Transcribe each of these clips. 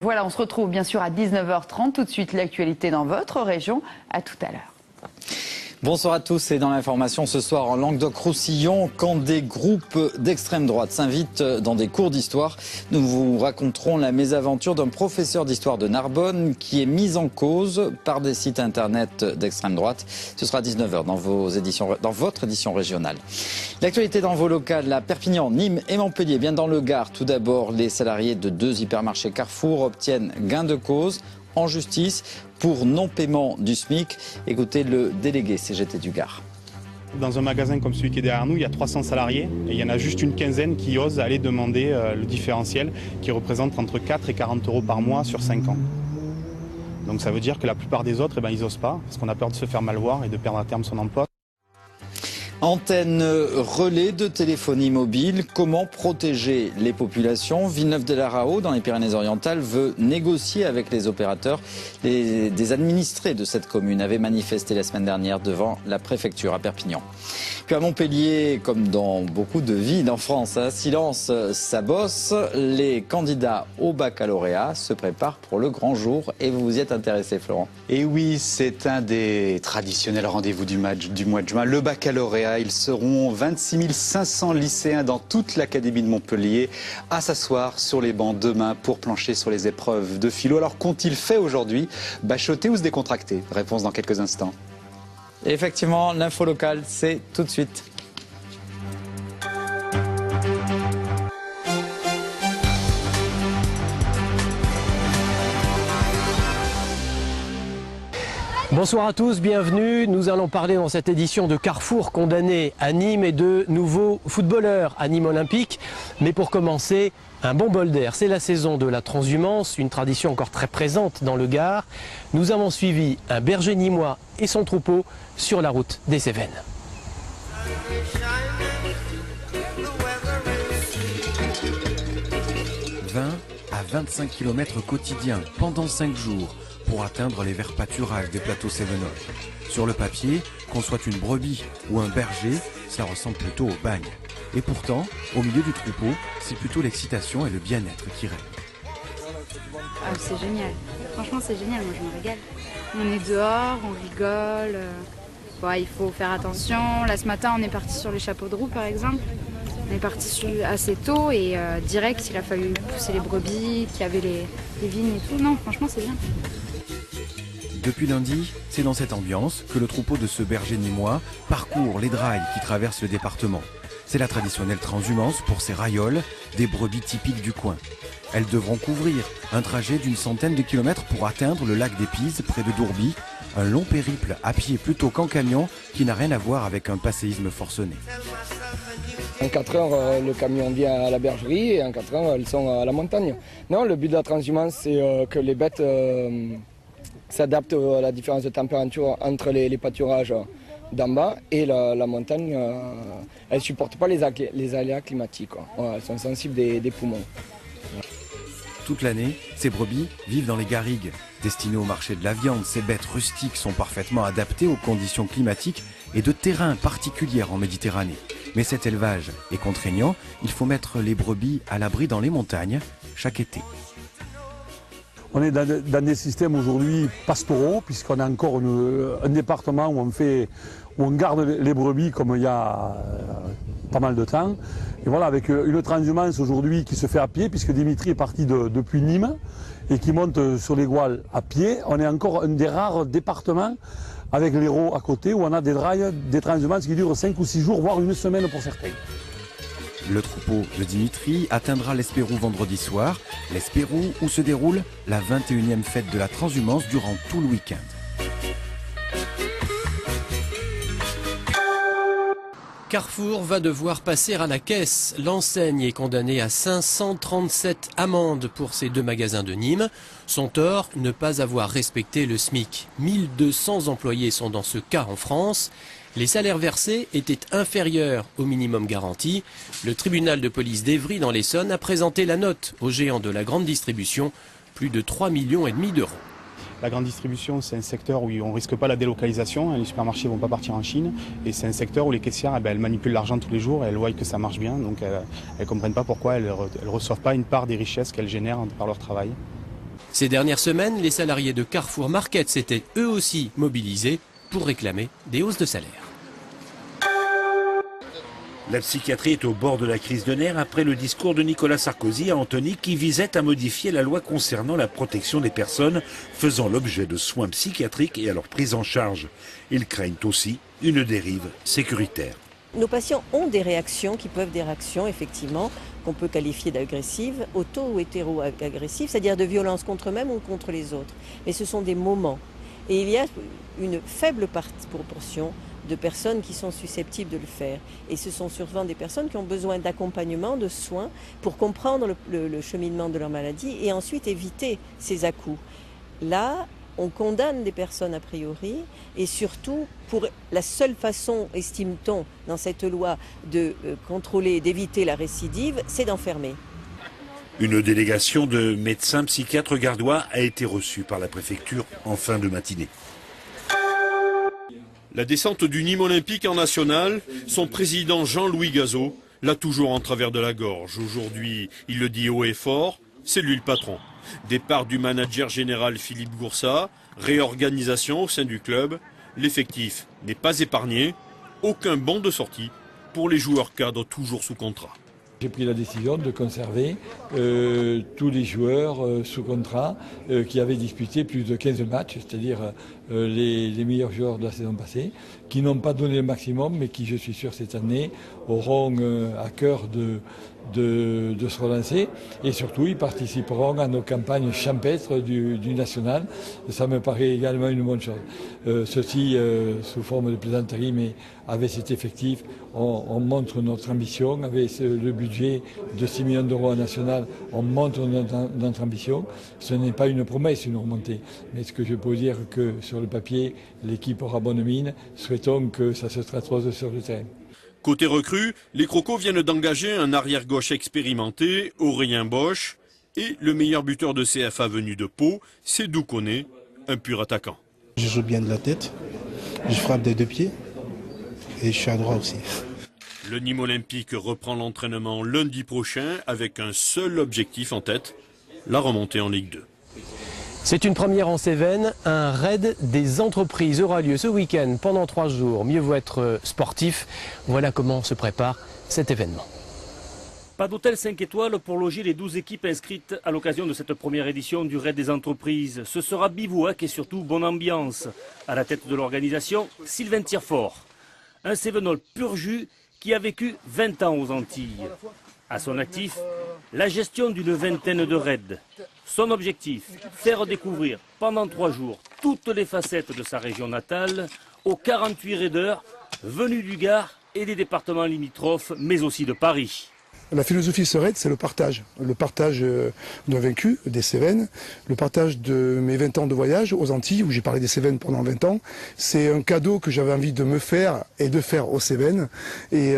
Voilà, on se retrouve bien sûr à 19h30. Tout de suite, l'actualité dans votre région. À tout à l'heure. Bonsoir à tous et dans l'information ce soir en Languedoc-Roussillon, quand des groupes d'extrême droite s'invitent dans des cours d'histoire, nous vous raconterons la mésaventure d'un professeur d'histoire de Narbonne qui est mis en cause par des sites internet d'extrême droite. Ce sera à 19h dans votre édition régionale. L'actualité dans vos locales à Perpignan, Nîmes et Montpellier. Bien dans le Gard, tout d'abord, les salariés de 2 hypermarchés Carrefour obtiennent gain de cause en justice pour non-paiement du SMIC. Écoutez le délégué CGT du Gard. Dans un magasin comme celui qui est derrière nous, il y a 300 salariés et il y en a juste une quinzaine qui osent aller demander le différentiel qui représente entre 4 et 40 euros par mois sur 5 ans. Donc ça veut dire que la plupart des autres, ils n'osent pas parce qu'on a peur de se faire mal voir et de perdre à terme son emploi. Antenne relais de téléphonie mobile, comment protéger les populations? Villeneuve-de-la-Raho, dans les Pyrénées-Orientales, veut négocier avec les opérateurs. Des administrés de cette commune avaient manifesté la semaine dernière devant la préfecture à Perpignan. Puis à Montpellier, comme dans beaucoup de villes en France, silence, ça bosse. Les candidats au baccalauréat se préparent pour le grand jour et vous vous y êtes intéressé, Florent. Et oui, c'est un des traditionnels rendez-vous du mois de juin, le baccalauréat. Ils seront 26 500 lycéens dans toute l'académie de Montpellier à s'asseoir sur les bancs demain pour plancher sur les épreuves de philo. Alors qu'ont-ils fait aujourd'hui? Bachoter ou se décontracter? Réponse dans quelques instants. Et effectivement, l'info locale, c'est tout de suite. Bonsoir à tous, bienvenue. Nous allons parler dans cette édition de Carrefour condamné à Nîmes et de nouveaux footballeurs à Nîmes Olympique. Mais pour commencer, un bon bol d'air. C'est la saison de la transhumance, une tradition encore très présente dans le Gard. Nous avons suivi un berger nîmois et son troupeau sur la route des Cévennes. 20 à 25 km quotidiens pendant 5 jours pour atteindre les verts pâturages des plateaux cévenols. Sur le papier, qu'on soit une brebis ou un berger, ça ressemble plutôt au bagne. Et pourtant, au milieu du troupeau, c'est plutôt l'excitation et le bien-être qui règnent. Ah, c'est génial. Franchement, c'est génial. Moi, je me régale. On est dehors, on rigole. Il faut faire attention. Là, ce matin, on est parti sur les chapeaux de roue, par exemple. On est parti assez tôt et direct, il a fallu pousser les brebis, qu'il y avait les vignes et tout. Non, franchement, c'est bien. Depuis lundi, c'est dans cette ambiance que le troupeau de ce berger nîmois parcourt les drailles qui traversent le département. C'est la traditionnelle transhumance pour ces raioles, des brebis typiques du coin. Elles devront couvrir un trajet d'une centaine de kilomètres pour atteindre le lac des Pises, près de Dourby. Un long périple à pied plutôt qu'en camion qui n'a rien à voir avec un passéisme forcené. En 4 heures, le camion vient à la bergerie et en 4 heures, elles sont à la montagne. Non, le but de la transhumance, c'est que les bêtes s'adaptent à la différence de température entre les pâturages d'en bas et la montagne. Elles ne supportent pas les aléas climatiques. Elles sont sensibles des poumons. Toute l'année, ces brebis vivent dans les garrigues. Destinées au marché de la viande, ces bêtes rustiques sont parfaitement adaptées aux conditions climatiques et de terrain particulières en Méditerranée. Mais cet élevage est contraignant, il faut mettre les brebis à l'abri dans les montagnes chaque été. On est dans des systèmes aujourd'hui pastoraux, puisqu'on a encore un département où on garde les brebis comme il y a pas mal de temps. Et voilà, avec une transhumance aujourd'hui qui se fait à pied, puisque Dimitri est parti depuis Nîmes et qui monte sur les Gouales à pied. On est encore un des rares départements avec l'Hérault à côté où on a des drailles, des transhumances qui durent 5 ou 6 jours, voire une semaine pour certains. Le troupeau de Dimitri atteindra l'Espérou vendredi soir. L'Espérou où se déroule la 21e fête de la transhumance durant tout le week-end. Carrefour va devoir passer à la caisse. L'enseigne est condamnée à 537 amendes pour ses 2 magasins de Nîmes. Son tort, ne pas avoir respecté le SMIC. 1200 employés sont dans ce cas en France. Les salaires versés étaient inférieurs au minimum garanti. Le tribunal de police d'Évry dans l'Essonne a présenté la note aux géants de la grande distribution, plus de 3,5 millions d'euros. La grande distribution, c'est un secteur où on ne risque pas la délocalisation. Les supermarchés ne vont pas partir en Chine. Et c'est un secteur où les caissières, elles manipulent l'argent tous les jours et elles voient que ça marche bien. Donc elles ne comprennent pas pourquoi elles ne reçoivent pas une part des richesses qu'elles génèrent par leur travail. Ces dernières semaines, les salariés de Carrefour Market s'étaient eux aussi mobilisés pour réclamer des hausses de salaire. La psychiatrie est au bord de la crise de nerfs après le discours de Nicolas Sarkozy à Antony qui visait à modifier la loi concernant la protection des personnes faisant l'objet de soins psychiatriques et à leur prise en charge. Ils craignent aussi une dérive sécuritaire. Nos patients ont des réactions qui peuvent des réactions effectivement qu'on peut qualifier d'agressives, auto ou hétéro-agressives, c'est-à-dire de violence contre eux-mêmes ou contre les autres. Mais ce sont des moments. Et il y a une faible proportion de personnes qui sont susceptibles de le faire. Et ce sont souvent des personnes qui ont besoin d'accompagnement, de soins, pour comprendre le cheminement de leur maladie et ensuite éviter ces à-coups. Là, on condamne des personnes a priori et surtout, pour la seule façon, estime-t-on, dans cette loi, de contrôler, d'éviter la récidive, c'est d'enfermer. Une délégation de médecins psychiatres gardois a été reçue par la préfecture en fin de matinée. La descente du Nîmes olympique en national, son président Jean-Louis Gazot l'a toujours en travers de la gorge. Aujourd'hui, il le dit haut et fort, c'est lui le patron. Départ du manager général Philippe Goursat, réorganisation au sein du club. L'effectif n'est pas épargné, aucun bon de sortie pour les joueurs cadres toujours sous contrat. J'ai pris la décision de conserver tous les joueurs sous contrat qui avaient disputé plus de 15 matchs, c'est-à-dire les meilleurs joueurs de la saison passée, qui n'ont pas donné le maximum, mais qui, je suis sûr, cette année, auront à cœur de se relancer. Et surtout, ils participeront à nos campagnes champêtres du national. Ça me paraît également une bonne chose. Ceci, sous forme de plaisanterie, mais avec cet effectif, on montre notre ambition. Avec le budget de 6 millions d'euros en national, on montre notre ambition. Ce n'est pas une promesse, une remontée. Mais ce que je peux dire que sur le papier, l'équipe aura bonne mine. Souhaitons que ça se traduise sur le terrain. Côté recrue, les Crocos viennent d'engager un arrière-gauche expérimenté, Aurélien Bosch, et le meilleur buteur de CFA venu de Pau, c'est Douconé, un pur attaquant. Je joue bien de la tête, je frappe des deux pieds et je suis à droit aussi. Le Nîmes olympique reprend l'entraînement lundi prochain avec un seul objectif en tête, la remontée en Ligue 2. C'est une première en Cévennes, un raid des entreprises aura lieu ce week-end pendant 3 jours. Mieux vaut être sportif. Voilà comment se prépare cet événement. Pas d'hôtel 5 étoiles pour loger les 12 équipes inscrites à l'occasion de cette première édition du raid des entreprises. Ce sera bivouac et surtout bonne ambiance. À la tête de l'organisation, Sylvain Tirefort. Un Cévenol pur jus qui a vécu 20 ans aux Antilles. À son actif, la gestion d'une vingtaine de raids. Son objectif, faire découvrir pendant 3 jours toutes les facettes de sa région natale aux 48 raiders venus du Gard et des départements limitrophes, mais aussi de Paris. La philosophie de ce raid, c'est le partage. Le partage d'un vaincu, des Cévennes, le partage de mes 20 ans de voyage aux Antilles, où j'ai parlé des Cévennes pendant 20 ans. C'est un cadeau que j'avais envie de me faire et de faire aux Cévennes, et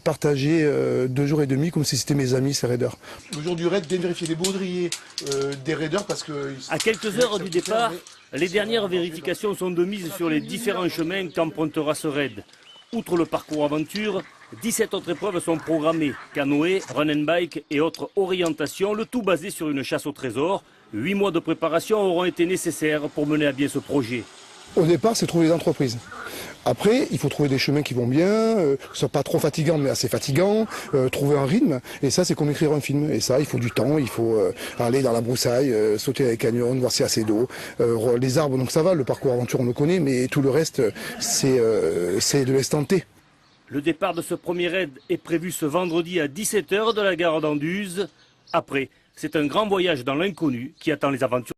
partager 2 jours et demi comme si c'était mes amis, ces raiders. Le jour du raid, bien vérifier les baudriers des raiders parce que... À quelques heures du départ, les dernières vérifications sont de mise sur les différents chemins qu'empruntera ce raid. Outre le parcours aventure, 17 autres épreuves sont programmées, canoë, run and bike et autres orientations, le tout basé sur une chasse au trésor. 8 mois de préparation auront été nécessaires pour mener à bien ce projet. Au départ, c'est trouver des entreprises. Après, il faut trouver des chemins qui vont bien, que ce soit pas trop fatigant mais assez fatigant, trouver un rythme, et ça c'est comme écrire un film. Et ça, il faut du temps, il faut aller dans la broussaille, sauter dans les canyons, voir s'il y a assez d'eau, les arbres, donc ça va, le parcours aventure on le connaît, mais tout le reste c'est de l'instant T. Le départ de ce premier raid est prévu ce vendredi à 17 h de la gare d'Anduze. Après, c'est un grand voyage dans l'inconnu qui attend les aventuriers.